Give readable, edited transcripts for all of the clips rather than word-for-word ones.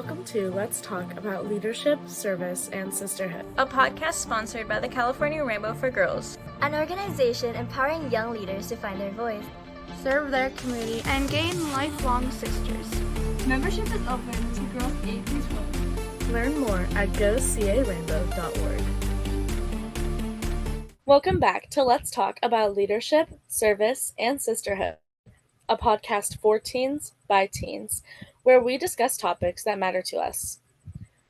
Welcome to Let's Talk About Leadership, Service, and Sisterhood, a podcast sponsored by the California Rainbow for Girls, an organization empowering young leaders to find their voice, serve their community, and gain lifelong sisters. Membership is open to girls 8 through 12. Learn more at gocarainbow.org. Welcome back to Let's Talk About Leadership, Service, and Sisterhood, a podcast for teens by teens, where we discuss topics that matter to us.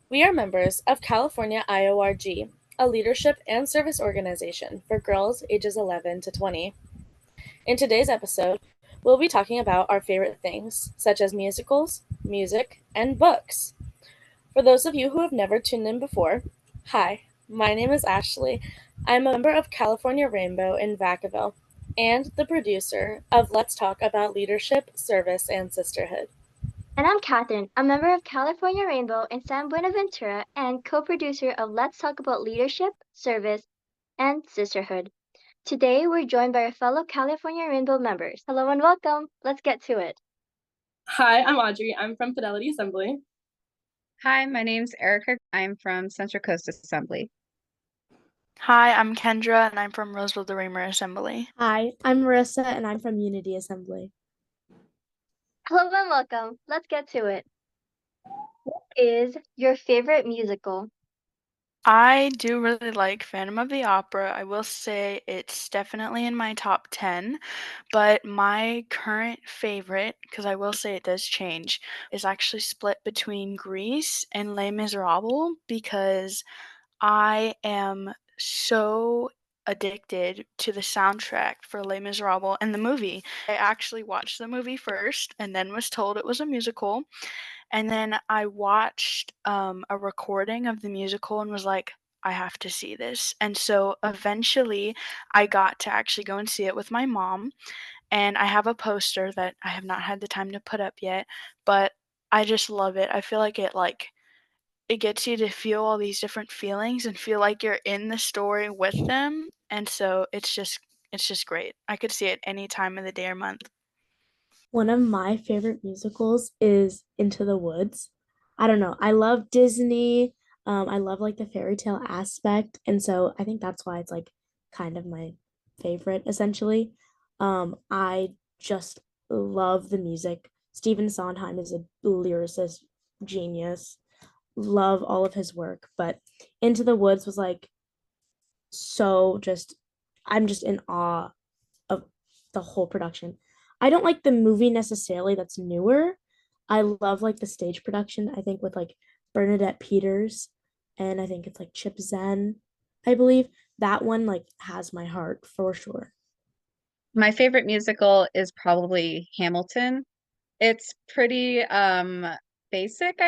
We are members of California IORG, a leadership and service organization for girls ages 11 to 20. In today's episode, we'll be talking about our favorite things, such as musicals, music, and books. For those of you who have never tuned in before, hi, my name is Ashley. I'm a member of California Rainbow in Vacaville and the producer of Let's Talk About Leadership, Service, and Sisterhood. And I'm Catherine, a member of California Rainbow in San Buenaventura and co-producer of Let's Talk About Leadership, Service, and Sisterhood. Today, we're joined by our fellow California Rainbow members. Hello and welcome. Let's get to it. Hi, I'm Audrey. I'm from Fidelity Assembly. Hi, my name's Erica. I'm from Central Coast Assembly. Hi, I'm Kendra, and I'm from Roseville de Reamer Assembly. Hi, I'm Marissa, and I'm from Unity Assembly. Hello and welcome. Let's get to it. What is your favorite musical? I do really like Phantom of the Opera. I will say it's definitely in my top 10, but my current favorite, because I will say it does change, is actually split between Grease and Les Miserables, because I am so addicted to the soundtrack for Les Miserables and the movie. I actually watched the movie first and then was told it was a musical. And then I watched a recording of the musical and was like, I have to see this. And so eventually I got to actually go and see it with my mom. And I have a poster that I have not had the time to put up yet, but I just love it. I feel like it gets you to feel all these different feelings and feel like you're in the story with them. And so it's just great. I could see it any time of the day or month. One of my favorite musicals is Into the Woods. I don't know. I love Disney. I love like the fairy tale aspect. And so I think that's why it's like kind of my favorite essentially. I just love the music. Stephen Sondheim is a lyricist genius. Love all of his work, but Into the Woods was like I'm just in awe of the whole production. I don't like the movie necessarily that's newer. I love like the stage production, I think with like Bernadette Peters, and I think it's like Chip Zen, I believe. That one like has my heart for sure. My favorite musical is probably Hamilton. It's pretty basic.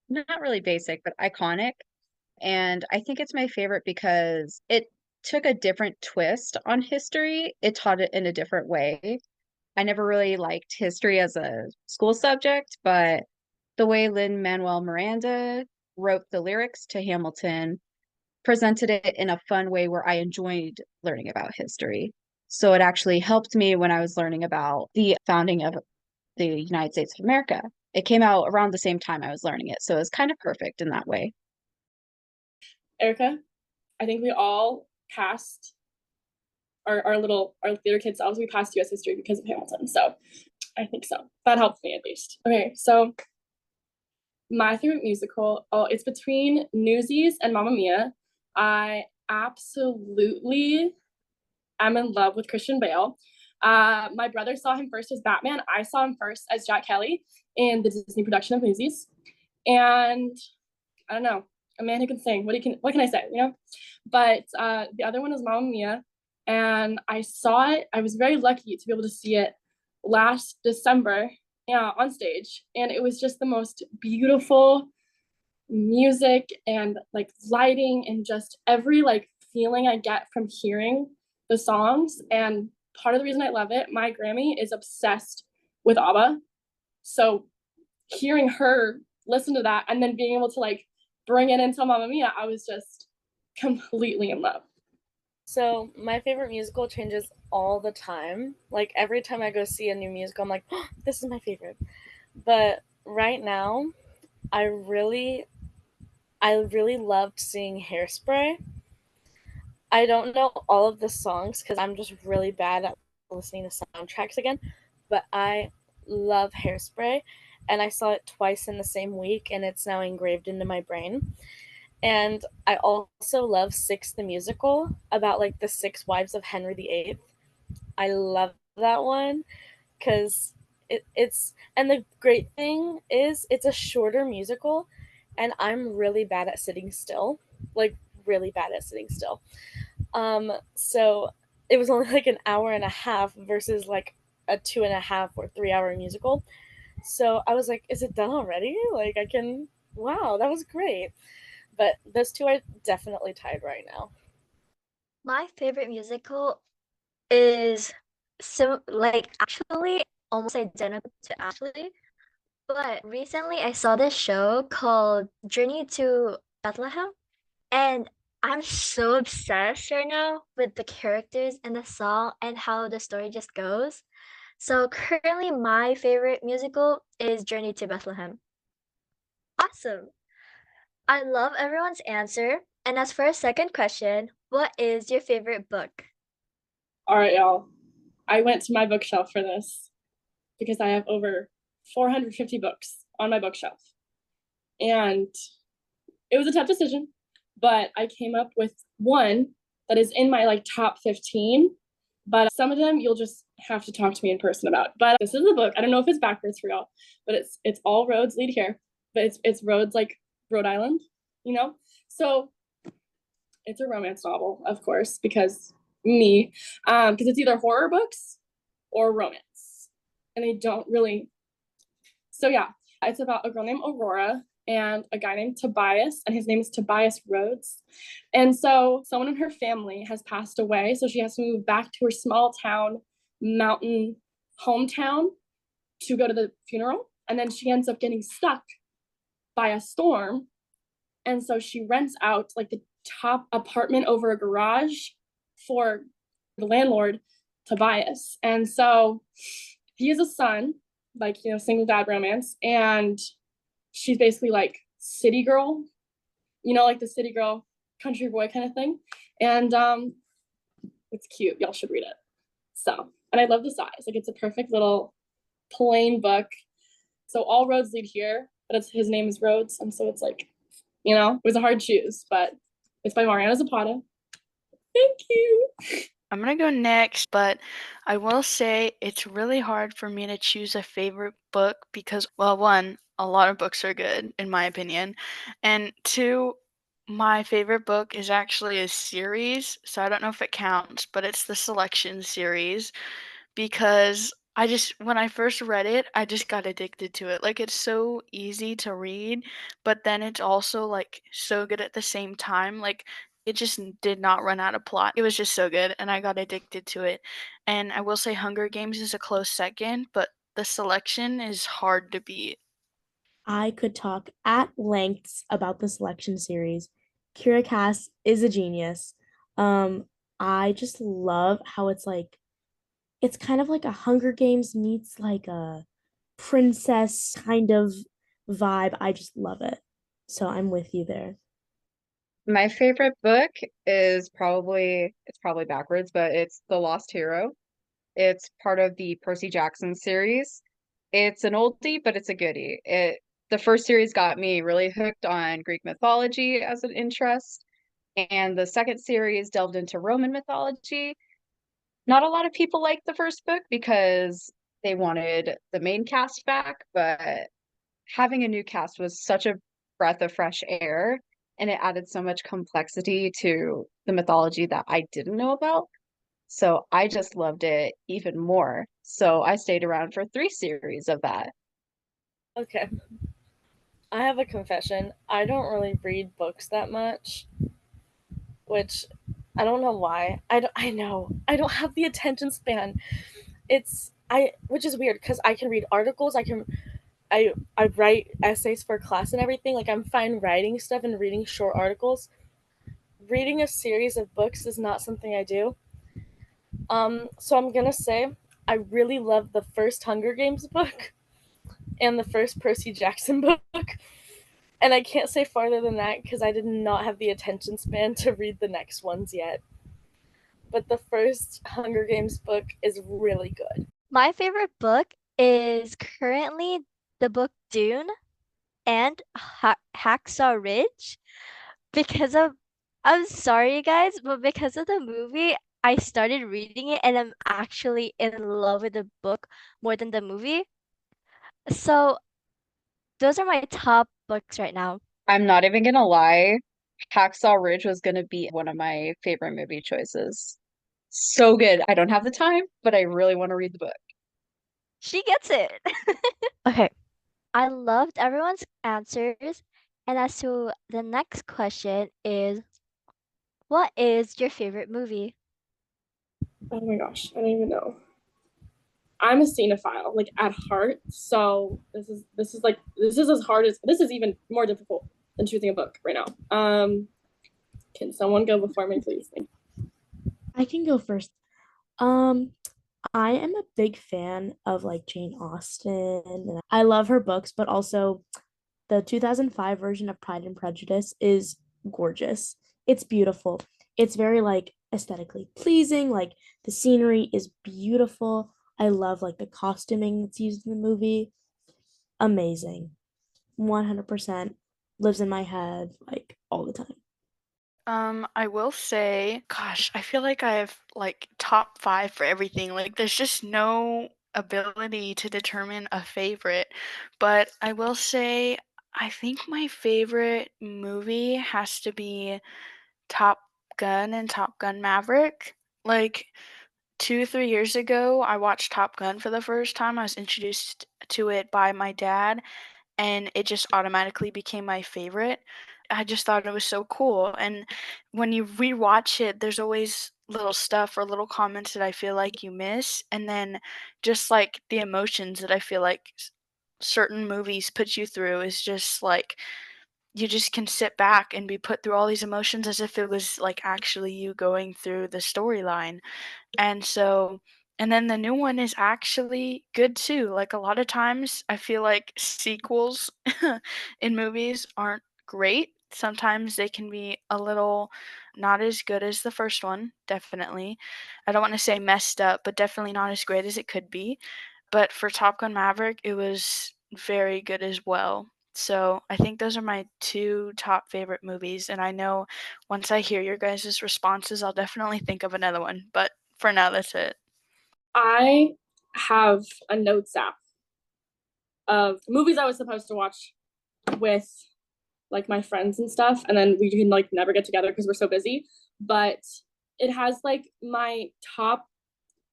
Not really basic, but iconic. And I think it's my favorite because it took a different twist on history. It taught it in a different way. I never really liked history as a school subject, but the way Lin-Manuel Miranda wrote the lyrics to Hamilton presented it in a fun way where I enjoyed learning about history. So it actually helped me when I was learning about the founding of the United States of America. It came out around the same time I was learning it, so it was kind of perfect in that way. Erica, I think we all passed our theater kids selves. We passed US history because of Hamilton, so I think so. That helped me at least. Okay, so my favorite musical, it's between Newsies and Mamma Mia. I absolutely am in love with Christian Bale. My brother saw him first as Batman. I saw him first as Jack Kelly in the Disney production of Newsies. And I don't know, a man who can sing. What can I say, you know? But the other one is Mamma Mia. And I saw it. I was very lucky to be able to see it last December, on stage. And it was just the most beautiful music and like lighting and just every like feeling I get from hearing the songs. And part of the reason I love it, my Grammy is obsessed with ABBA. So hearing her listen to that and then being able to like bring it into Mamma Mia, I was just completely in love. So my favorite musical changes all the time. Like every time I go see a new musical, I'm like, oh, this is my favorite. But right now, I really I really loved seeing Hairspray. I don't know all of the songs because I'm just really bad at listening to soundtracks again, but I love Hairspray, and I saw it twice in the same week, and it's now engraved into my brain. And I also love Six the Musical, about like the six wives of Henry VIII. I love that one because it's and the great thing is it's a shorter musical, and I'm really bad at sitting still, like really bad at sitting still. So it was only like an hour and a half versus like a 2.5 or 3 hour musical. So I was like, is it done already? Like I can, wow, that was great. But those two are definitely tied right now. My favorite musical is actually almost identical to Ashley. But recently I saw this show called Journey to Bethlehem, and I'm so obsessed right now with the characters and the song and how the story just goes. So currently my favorite musical is Journey to Bethlehem. Awesome. I love everyone's answer. And as for our second question, what is your favorite book? All right, y'all. I went to my bookshelf for this because I have over 450 books on my bookshelf. And it was a tough decision, but I came up with one that is in my like top 15. But some of them you'll just have to talk to me in person about. But this is a book. I don't know if it's backwards for y'all, but it's all roads lead here. But it's roads like Rhode Island, you know? So it's a romance novel, of course, because me. Because it's either horror books or romance. And they don't really. So yeah, it's about a girl named Aurora and a guy named Tobias, and his name is Tobias Rhodes. And so someone in her family has passed away, so she has to move back to her small town, mountain hometown to go to the funeral. And then she ends up getting stuck by a storm. And so she rents out like the top apartment over a garage for the landlord, Tobias. And so he has a son, like, single dad romance. And she's basically like city girl, like the city girl, country boy kind of thing. And it's cute. Y'all should read it. So, and I love the size. Like, it's a perfect little plain book. So all roads lead here, but his name is Rhodes. And so it's like, it was a hard choose, but it's by Mariana Zapata. Thank you. I'm gonna go next, but I will say it's really hard for me to choose a favorite book because, well, one, a lot of books are good, in my opinion, and two, my favorite book is actually a series, so I don't know if it counts, but it's the Selection series because when I first read it, I just got addicted to it. Like, it's so easy to read, but then it's also, like, so good at the same time. Like, it just did not run out of plot. It was just so good, and I got addicted to it. And I will say Hunger Games is a close second, but The Selection is hard to beat. I could talk at lengths about the Selection series. Kira Cass is a genius. Um, I just love how it's kind of like a Hunger Games meets like a princess kind of vibe. I just love it. So I'm with you there. My favorite book is it's probably backwards, but it's The Lost Hero. It's part of the Percy Jackson series. It's an oldie, but it's a goodie. The first series got me really hooked on Greek mythology as an interest, and the second series delved into Roman mythology. Not a lot of people liked the first book because they wanted the main cast back, but having a new cast was such a breath of fresh air, and it added so much complexity to the mythology that I didn't know about. So I just loved it even more. So I stayed around for three series of that. Okay. I have a confession. I don't really read books that much, which I don't know why. I know. I don't have the attention span. Which is weird because I can read articles, I write essays for class and everything. Like I'm fine writing stuff and reading short articles. Reading a series of books is not something I do. So I'm gonna say I really love the first Hunger Games book and the first Percy Jackson book. And I can't say farther than that because I did not have the attention span to read the next ones yet. But the first Hunger Games book is really good. My favorite book is currently the book Dune and Hacksaw Ridge because of, I'm sorry, guys, but because of the movie, I started reading it and I'm actually in love with the book more than the movie. So those are my top books right now. I'm not even gonna lie. Hacksaw Ridge was gonna be one of my favorite movie choices. So good. I don't have the time, but I really want to read the book. She gets it. Okay. I loved everyone's answers. And as to the next question is, what is your favorite movie? Oh my gosh, I don't even know. I'm a cinephile, like at heart. So this is as hard as this is even more difficult than choosing a book right now. Can someone go before me, please? I can go first. Um, I am a big fan of like Jane Austen, and I love her books, but also the 2005 version of Pride and Prejudice is gorgeous. It's beautiful. It's very like aesthetically pleasing, like the scenery is beautiful. I love like the costuming that's used in the movie. Amazing. 100% lives in my head like all the time. I will say, gosh, I feel like I have like top five for everything. Like, there's just no ability to determine a favorite. But I will say, I think my favorite movie has to be Top Gun and Top Gun Maverick. Like, 2, 3 years ago, I watched Top Gun for the first time. I was introduced to it by my dad, and it just automatically became my favorite. I just thought it was so cool, and when you rewatch it, there's always little stuff or little comments that I feel like you miss, and then just, like, the emotions that I feel like certain movies put you through is just, like, you just can sit back and be put through all these emotions as if it was, like, actually you going through the storyline. And so and then the new one is actually good too. Like, a lot of times, I feel like sequels in movies aren't great. Sometimes they can be a little not as good as the first one, definitely. I don't wanna say messed up, but definitely not as great as it could be. But for Top Gun: Maverick, it was very good as well. So, I think those are my 2 top favorite movies, and I know once I hear your guys' responses, I'll definitely think of another one, but for now, that's it. I have a notes app of movies I was supposed to watch with like my friends and stuff, and then we can like never get together because we're so busy. But it has like my top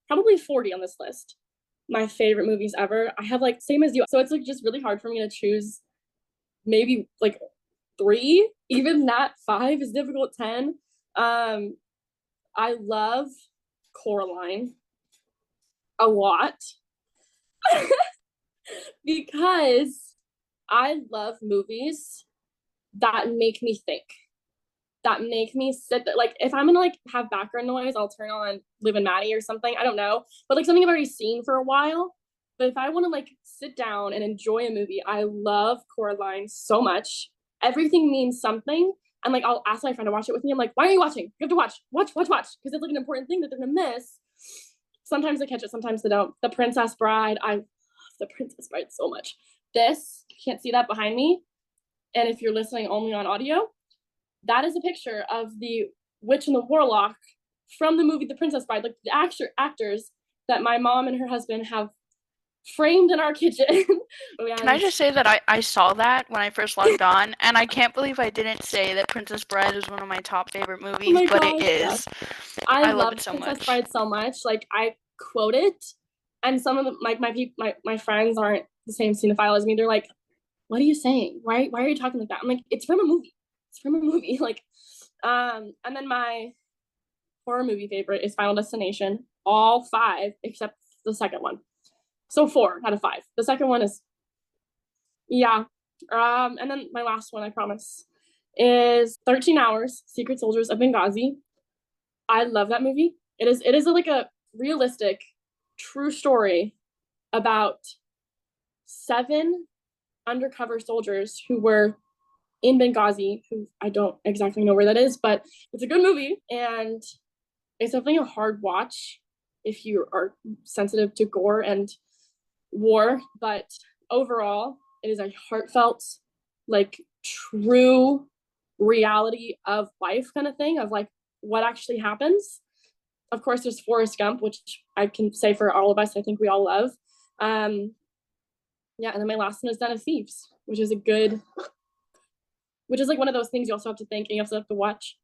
probably 40 on this list. My favorite movies ever. I have like same as you. So it's like just really hard for me to choose maybe like three. Even that five is difficult. 10. I love Coraline a lot because I love movies that make me think, that make me sit there. Like if I'm gonna like have background noise, I'll turn on Liv and Maddie or something. I don't know, but like something I've already seen for a while. But if I want to like sit down and enjoy a movie, I love Coraline so much. Everything means something. And like I'll ask my friend to watch it with me. I'm like, why are you watching? You have to watch, because it's like an important thing that they're gonna miss. Sometimes they catch it, sometimes they don't. The Princess Bride, I love The Princess Bride so much. This, you can't see that behind me. And if you're listening only on audio, that is a picture of the witch and the warlock from the movie The Princess Bride, like the actors that my mom and her husband have framed in our kitchen. Can I And just say that I saw that when I first logged on, and I can't believe I didn't say that Princess Bride is one of my top favorite oh movies, my but it gosh, yes. is. I I love love it so Princess much. Bride so much. Like I quote it, and some of the, like my friends aren't the same cinephile as me. They're like, "What are you saying? Why are you talking like that?" I'm like, "It's from a movie. It's from a movie." Like, and then my horror movie favorite is Final Destination. All five except the second one. So 4 out of 5. The second one is yeah. And then my last one, I promise, is 13 Hours, Secret Soldiers of Benghazi. I love that movie. It is like a realistic, true story about 7 undercover soldiers who were in Benghazi, who I don't exactly know where that is, but it's a good movie and it's definitely a hard watch if you are sensitive to gore and war. But overall, it is a heartfelt, like true reality of life kind of thing of like what actually happens. Of course, there's Forrest Gump, which I can say for all of us, I think we all love. Yeah, and then my last one is Den of Thieves, which is like one of those things you also have to think and you also have to watch.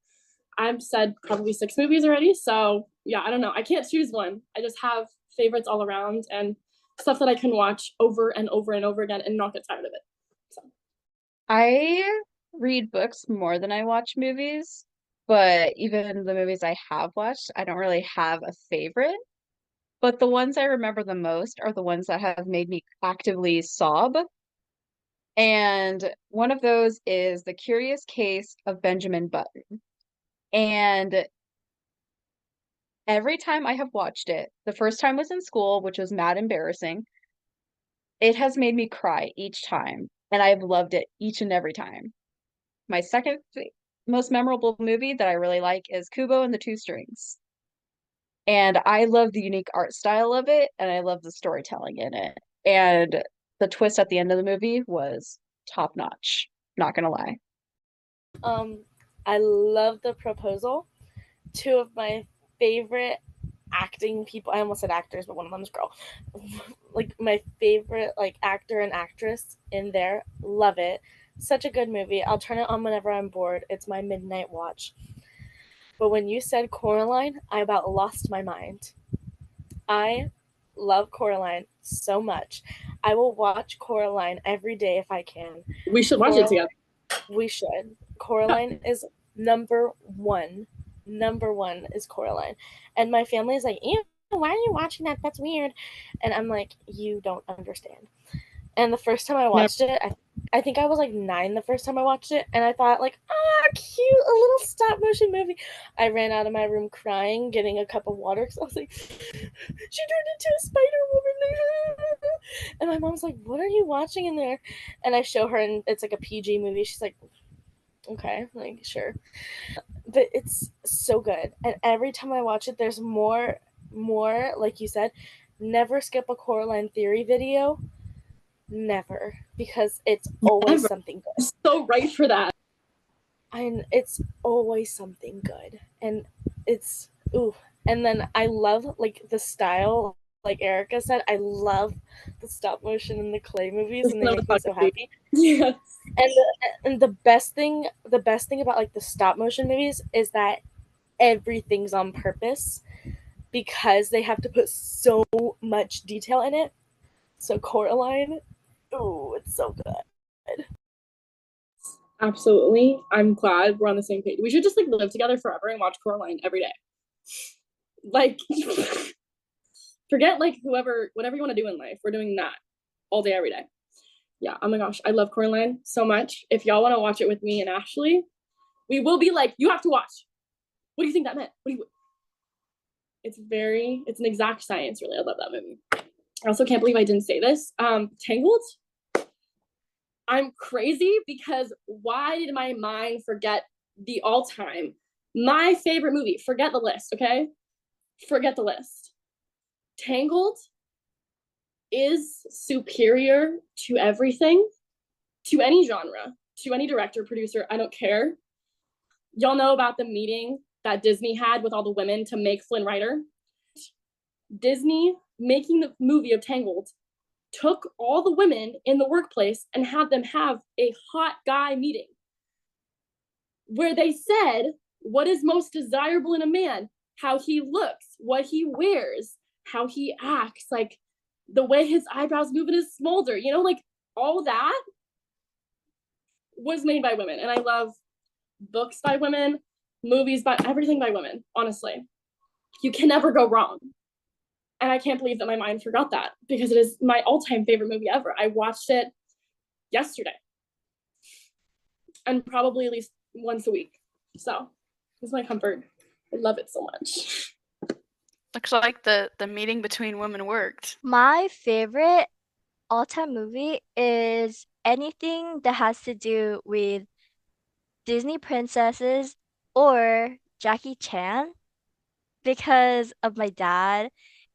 I've said probably 6 movies already, so yeah, I don't know. I can't choose one. I just have favorites all around and stuff that I can watch over and over and over again and not get tired of it. So I read books more than I watch movies, but even the movies I have watched, I don't really have a favorite. But the ones I remember the most are the ones that have made me actively sob. And one of those is The Curious Case of Benjamin Button. And every time I have watched it, the first time was in school, which was mad embarrassing. It has made me cry each time, and I've loved it each and every time. My second most memorable movie that I really like is Kubo and the Two Strings. And I love the unique art style of it, and I love the storytelling in it. And the twist at the end of the movie was top notch. Not gonna lie. Um, I love The Proposal. Two of my favorite acting people, I almost said actors, but one of them is girl. Like my favorite like actor and actress in there. Love it. Such a good movie. I'll turn it on whenever I'm bored. It's my midnight watch. But when you said Coraline, I about lost my mind. I love Coraline so much. I will watch Coraline every day if I can. we should watch it Coraline, together. we should. Coraline is number one. Number one is Coraline. And my family is like, ew, why are you watching that? That's weird. And I'm like, you don't understand. And the first time I Never. watched it, I think I was like 9 the first time I watched it, and I thought like, ah, cute, a little stop motion movie. I ran out of my room crying, getting a cup of water because I was like, she turned into a Spider Woman, and my mom's like, what are you watching in there? And I show her, and it's like a PG movie. She's like, okay, like sure, but it's so good. And every time I watch it, there's more like you said. Never skip a Coraline theory video. Never, because it's always Never. something good. So right for that. And it's always something good. And it's ooh. And then I love like the style, like Erica said, I love the stop motion and the clay movies and they make me so happy. Yeah. And the best thing about like the stop motion movies is that everything's on purpose because they have to put so much detail in it. So Coraline, ooh, it's so good. Absolutely. I'm glad we're on the same page. We should just like live together forever and watch Coraline every day. Like forget like whatever you want to do in life. We're doing that all day, every day. Yeah. Oh my gosh. I love Coraline so much. If y'all want to watch it with me and Ashley, we will be like, you have to watch. What do you think that meant? It's an exact science, really. I love that movie. I also can't believe I didn't say this. Tangled. I'm crazy because why did my mind forget the all-time my favorite movie? Forget the list, okay? Forget the list. Tangled is superior to everything, to any genre, to any director, producer, I don't care. Y'all know about the meeting that Disney had with all the women to make Flynn Rider? Disney making the movie of Tangled took all the women in the workplace and had them have a hot guy meeting where they said what is most desirable in a man, how he looks, what he wears, how he acts, like the way his eyebrows move in his smolder, like all that was made by women. And I love books by women, movies by everything by women, honestly. You can never go wrong. And I can't believe that my mind forgot that because it is my all-time favorite movie ever. I watched it yesterday and probably at least once a week. So it's my comfort. I love it so much. Looks like the meeting between women worked. My favorite all-time movie is anything that has to do with Disney princesses or Jackie Chan because of my dad,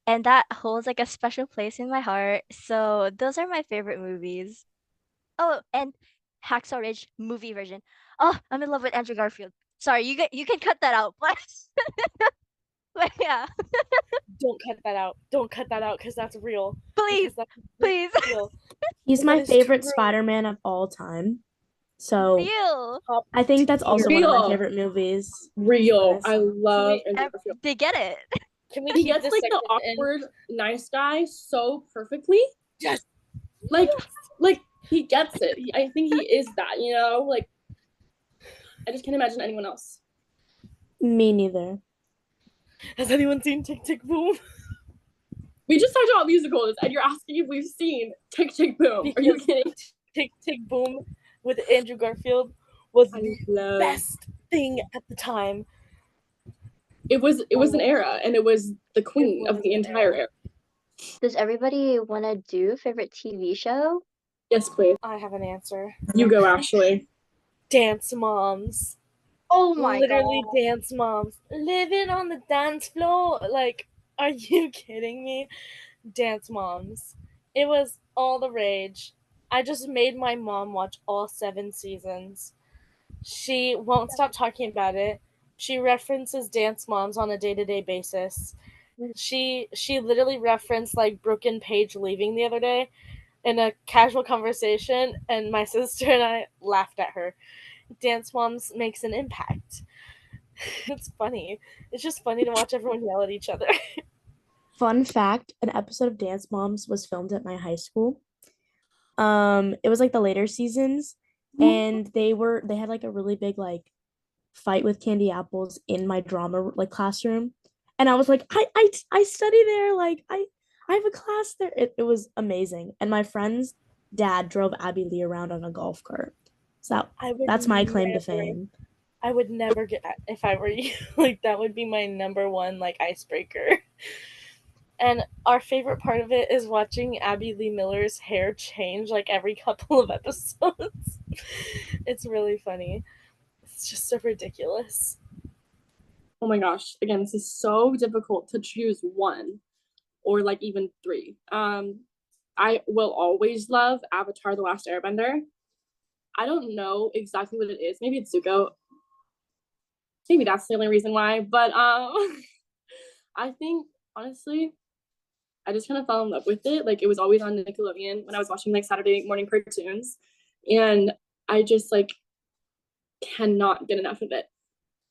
and that holds like a special place in my heart. So those are my favorite movies. Oh, and Hacksaw Ridge movie version. Oh, I'm in love with Andrew Garfield. Sorry, you can cut that out, but yeah, Don't cut that out. Don't cut that out because that's real. please, Because that's please, real. He's That my is favorite true. Spider-Man of all time. So real. Top I think that's tier. also one of my Real. favorite movies. Real. List. I love we- Andrew Garfield. They get it. Can we He keep gets this like the segment in? awkward nice guy so perfectly. Yes. Like he gets it. I think he is that, you know? Like I just can't imagine anyone else. Me neither. Has anyone seen Tick Tick Boom? We just talked about musicals and you're asking if we've seen Tick Tick Boom. Are you Because kidding? Tick Tick Boom with Andrew Garfield was I the love best thing at the time. it was an era and it was the queen of was the an entire era. era. Does everybody want to do favorite TV show? Yes, please. I have an answer. You go, Ashley. Dance Moms. Oh my Literally god. Dance Moms. Living on the dance floor. Like, are you kidding me? Dance Moms. It was all the rage. I just made my mom watch all 7 seasons. She won't stop talking about it. She references Dance Moms on a day-to-day basis. She literally referenced like Brooke and Paige leaving the other day in a casual conversation, and my sister and I laughed at her. Dance Moms makes an impact. It's funny. It's just funny to watch everyone yell at each other. Fun fact, an episode of Dance Moms was filmed at my high school. It was like the later seasons, and they had like a really big like fight with candy apples in my drama like classroom. And I was like, I study there, like I have a class there. It was amazing. And my friend's dad drove Abby Lee around on a golf cart. So I would that's my claim to never fame. I would never get that if I were you. Like that would be my number one like icebreaker. And our favorite part of it is watching Abby Lee Miller's hair change like every couple of episodes. It's really funny. It's just so ridiculous. Oh my gosh. Again, this is so difficult to choose one or like even three. I will always love Avatar The Last Airbender. I don't know exactly what it is. Maybe it's Zuko. Maybe that's the only reason why. But I think honestly, I just kind of fell in love with it. Like it was always on Nickelodeon when I was watching like Saturday morning cartoons. And I just like cannot get enough of it.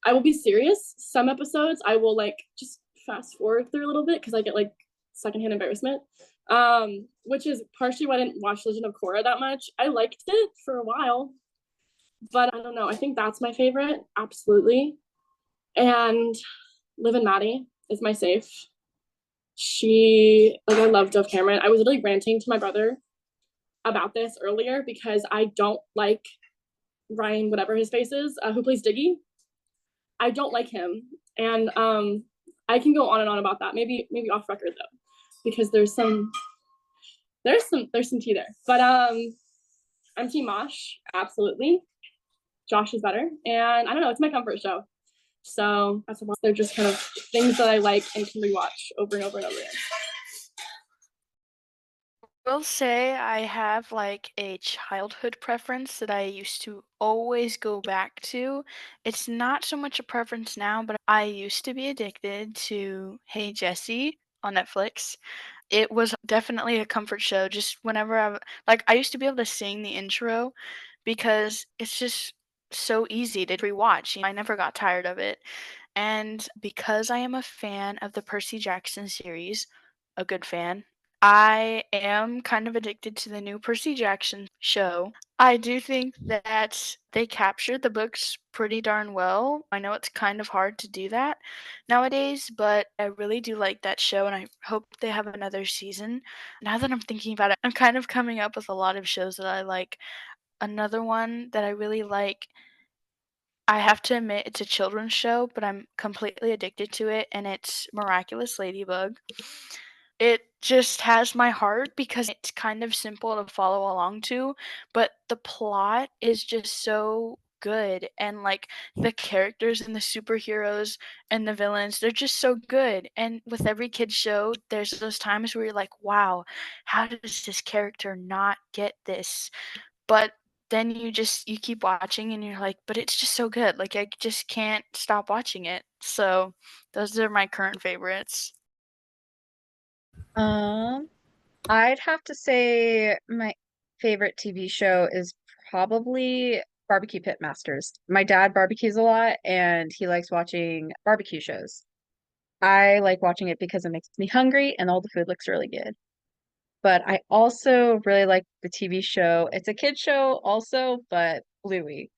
I will be serious. Some episodes I will like just fast forward through a little bit because I get like secondhand embarrassment. Which is partially why I didn't watch Legend of Korra that much. I liked it for a while, but I don't know. I think that's my favorite, absolutely. And Liv and Maddie is my safe. I love Dove Cameron. I was literally ranting to my brother about this earlier because I don't like Ryan, whatever his face is, who plays Diggy. I don't like him, and I can go on and on about that. Maybe off record though, because there's some tea there. But I'm Team Mosh, absolutely. Josh is better, and I don't know. It's my comfort show, so they're just kind of things that I like and can rewatch over and over and over again. Will say I have like a childhood preference that I used to always go back to. It's not so much a preference now, but I used to be addicted to Hey Jessie on Netflix. It was definitely a comfort show. Just whenever I used to be able to sing the intro because it's just so easy to rewatch. I never got tired of it. And because I am a fan of the Percy Jackson series, a good fan, I am kind of addicted to the new Percy Jackson show. I do think that they captured the books pretty darn well. I know it's kind of hard to do that nowadays, but I really do like that show and I hope they have another season. Now that I'm thinking about it, I'm kind of coming up with a lot of shows that I like. Another one that I really like, I have to admit it's a children's show, but I'm completely addicted to it, and it's Miraculous Ladybug. It just has my heart because it's kind of simple to follow along to, but the plot is just so good, and like the characters and the superheroes and the villains, they're just so good. And with every kid show, there's those times where you're like, wow, how does this character not get this? But then you keep watching and you're like, but it's just so good. Like I just can't stop watching it. So those are my current favorites. Um, I'd have to say my favorite TV show is probably Barbecue Pit Masters. My dad barbecues a lot and he likes watching barbecue shows. I like watching it because it makes me hungry and all the food looks really good. But I also really like the TV show. It's a kid show also, but Bluey.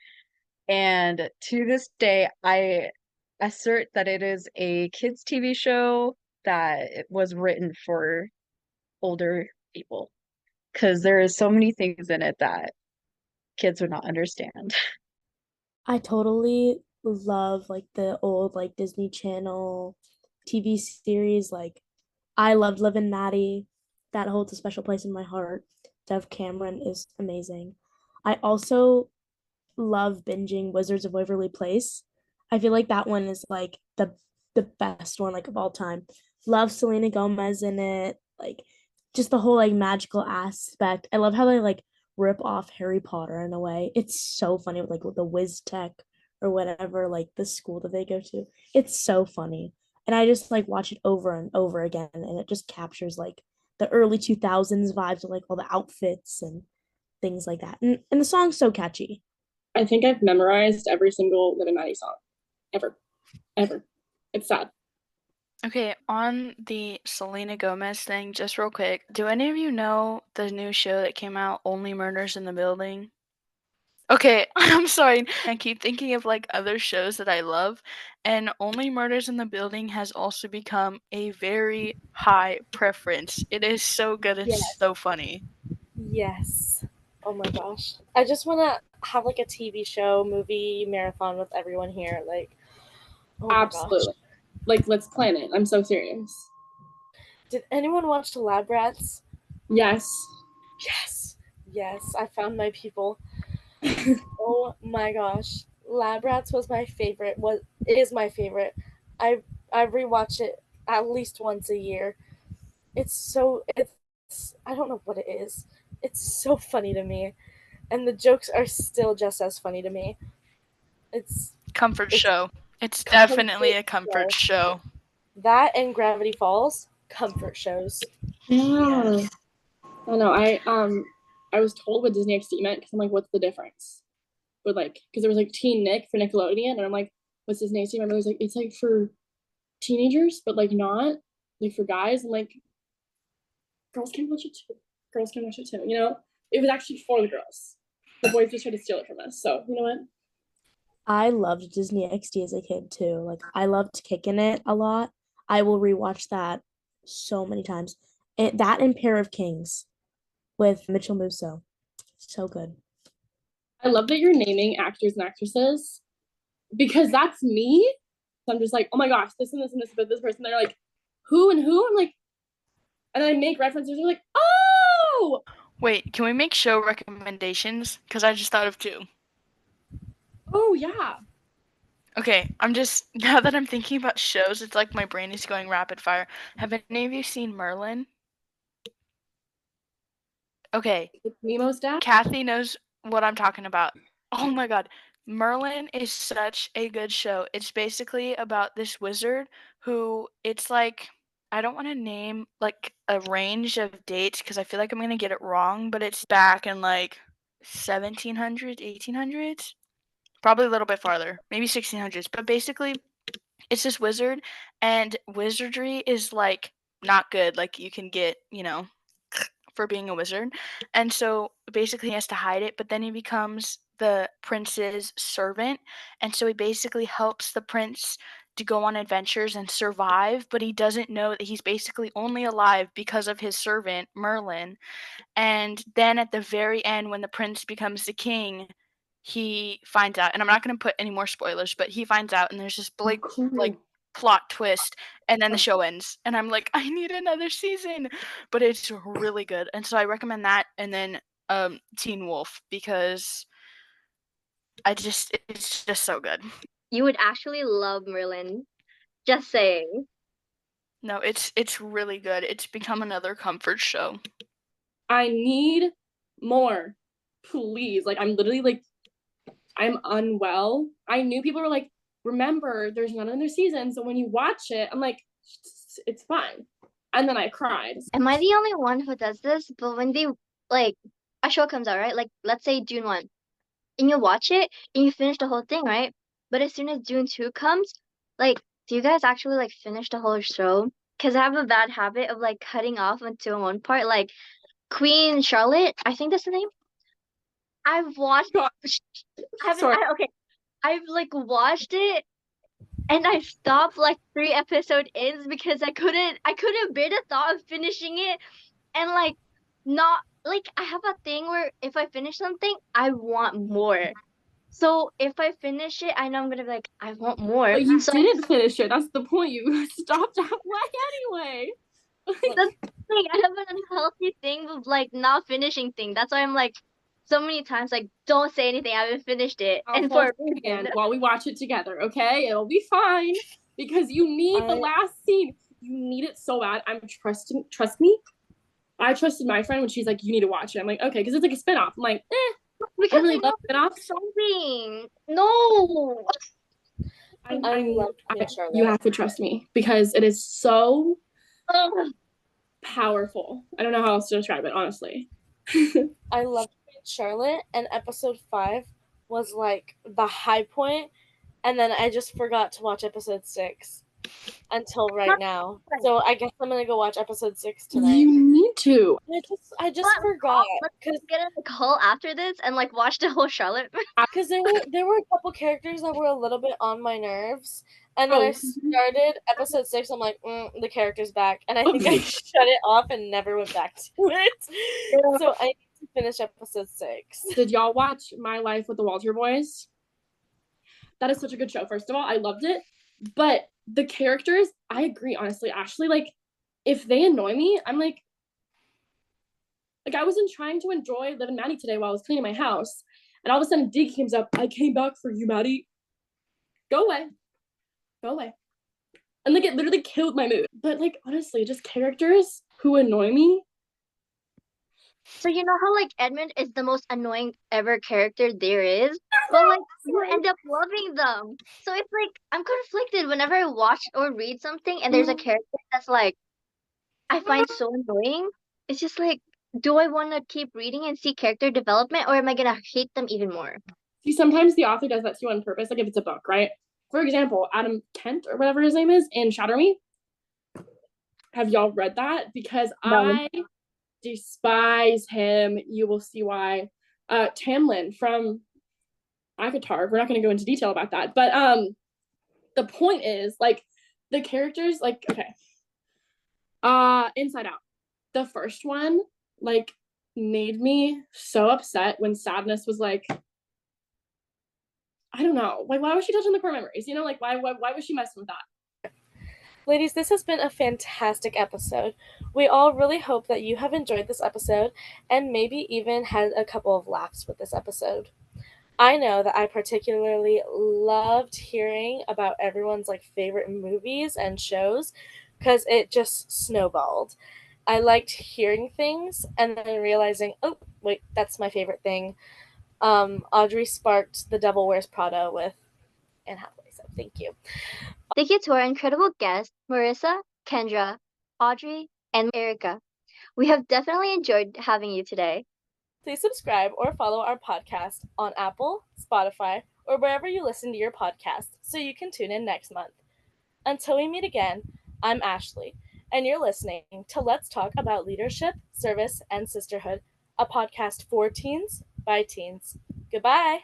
And to this day, I assert that it is a kids' TV show that it was written for older people because there is so many things in it that kids would not understand. I totally love like the old like Disney Channel TV series. Like I loved Liv and Maddie. That holds a special place in my heart. Dev Cameron is amazing. I also love binging Wizards of Waverly Place. I feel like that one is like the best one like of all time. Love Selena Gomez in it. Like just the whole like magical aspect. I love how they like rip off Harry Potter in a way. It's so funny with the Wiz Tech or whatever, like the school that they go to. It's so funny. And I just like watch it over and over again and it just captures like the early 2000s vibes of like all the outfits and things like that. And the song's so catchy. I think I've memorized every single Liv and Maddie song ever, ever. It's sad. Okay, on the Selena Gomez thing, just real quick, do any of you know the new show that came out, Only Murders in the Building? Okay, I'm sorry. I keep thinking of like other shows that I love, and Only Murders in the Building has also become a very high preference. It is so good and Yes. so funny. Yes. Oh my gosh. I just want to have like a TV show, movie marathon with everyone here. Like, oh my gosh. Absolutely. Like, let's plan it. I'm so serious. Did anyone watch Lab Rats? Yes. Yes. Yes, I found my people. Oh my gosh. Lab Rats was my favorite. What is my favorite. I rewatch it at least once a year. It's I don't know what it is. It's so funny to me. And the jokes are still just as funny to me. It's Comfort it's show. It's definitely comfort a comfort show. show. That and Gravity Falls, comfort shows. Yeah. I don't know. I was told what Disney XD meant because I'm like, what's the difference? But like, because there was like Teen Nick for Nickelodeon, and I'm like, what's Disney XD? My brother's like, it's like for teenagers, but like not like for guys. And like, girls can watch it too. Girls can watch it too. You know, it was actually for the girls. The boys just tried to steal it from us. So you know what? I loved Disney XD as a kid too. Like I loved kicking it a lot. I will rewatch that so many times. That and Pair of Kings with Mitchell Musso. So good. I love that you're naming actors and actresses because that's me. So I'm just like, oh my gosh, this and this and this about this person. They're like, who and who? I'm like, and I make references. They're like, oh, Wait, can we make show recommendations? Because I just thought of two. oh yeah. Okay, I'm just now that I'm thinking about shows, it's like my brain is going rapid fire. Have any of you seen Merlin? Okay, It's Nemo's dad. Kathy knows what I'm talking about. Oh my god. Merlin is such a good show. It's basically about this wizard who it's like I don't want to name like a range of dates because I feel like I'm going to get it wrong, but it's back in like 1700s, 1800s, probably a little bit farther, maybe 1600s. But basically, it's this wizard, and wizardry is like not good. Like you can get, for being a wizard. And so basically he has to hide it, but then he becomes the prince's servant. And so he basically helps the prince to go on adventures and survive, but he doesn't know that he's basically only alive because of his servant, Merlin. And then at the very end, when the prince becomes the king, he finds out, and I'm not going to put any more spoilers, but he finds out, and there's this Oh, big, like, cool. plot twist, and then the show ends. And I'm like, I need another season, but it's really good. And so I recommend that, and then Teen Wolf, because it's just so good. You would actually love Merlin. Just saying. No, it's really good. It's become another comfort show. I need more. Please. Like, I'm literally like, I'm unwell. I knew people were like, remember, there's none other season. So when you watch it, I'm like, it's fine. And then I cried. Am I the only one who does this? But when they like a show comes out, right? Like let's say June 1, and you watch it and you finish the whole thing, right? But as soon as June 2 comes, like, do you guys actually like finish the whole show? Because I have a bad habit of like cutting off until one part, like Queen Charlotte, I think that's the name. I've watched God, I haven't sorry. okay. I've like watched it and I stopped like 3 episode ins because I couldn't bear the thought of finishing it and like not like I have a thing where if I finish something, I want more. So if I finish it, I know I'm gonna be like, I want more. But you So didn't finish it. That's the point. You stopped halfway anyway. that's the thing. I have an unhealthy thing of like not finishing thing. That's why I'm like so many times like don't say anything. I haven't finished it. I'll And for hold a your reason. hand while we watch it together, okay? It'll be fine because you need the I last scene. You need it so bad. I'm trusting. Trust me. I trusted my friend when she's like, "You need to watch it." I'm like, "Okay," because it's like a spinoff. I'm like, I Because really I love know spinoffs. something. No. I I love Queen you Charlotte. have to trust me because it is so Ugh. powerful. I don't know how else to describe it, honestly. I loved Queen Charlotte, and episode 5 was like the high point, and then I just forgot to watch episode 6 until right now. So I guess I'm gonna go watch episode 6 tonight. You need to. I just forgot Let's because get in a call after this and like watch the whole Charlotte. there were a couple characters that were a little bit on my nerves, and then I Oh, started episode 6. I'm like, the character's back, and I think I shut it off and never went back to it. So I need to finish episode 6. did y'all watch My Life with the Walter Boys? That is such a good show. First of all, I loved it. But the characters, I agree, honestly. Ashley, like, if they annoy me, I'm like I wasn't trying to enjoy Liv and Maddie today while I was cleaning my house. And all of a sudden Dig comes up, I came back for you, Maddie. Go away. Go away. And like it literally killed my mood. But like honestly, just characters who annoy me. So you know how like Edmund is the most annoying ever character there is, but like you end up loving them. So it's like I'm conflicted whenever I watch or read something and there's a character that's like I find so annoying. It's just like, do I want to keep reading and see character development, or am I gonna hate them even more? See, sometimes the author does that to you on purpose, like if it's a book, right? For example, Adam Kent or whatever his name is in Shatter Me. Have y'all read that? Because No. I despise him. You will see why. Tamlin from Avatar. We're not going to go into detail about that, but the point is like the characters, like okay, Inside Out, the first one, like made me so upset when Sadness was like, I don't know, like why was she touching the core memories? You know, like why was she messing with that? Ladies, this has been a fantastic episode. We all really hope that you have enjoyed this episode and maybe even had a couple of laughs with this episode. I know that I particularly loved hearing about everyone's like favorite movies and shows because it just snowballed. I liked hearing things and then realizing, oh, wait, that's my favorite thing. Audrey sparked The Devil Wears Prada with Anne Hathaway, so thank you. Thank you to our incredible guests, Marissa, Kendra, Audrey, and Erica. We have definitely enjoyed having you today. Please subscribe or follow our podcast on Apple, Spotify, or wherever you listen to your podcast so you can tune in next month. Until we meet again, I'm Ashley, and you're listening to Let's Talk About Leadership, Service, and Sisterhood, a podcast for teens by teens. Goodbye.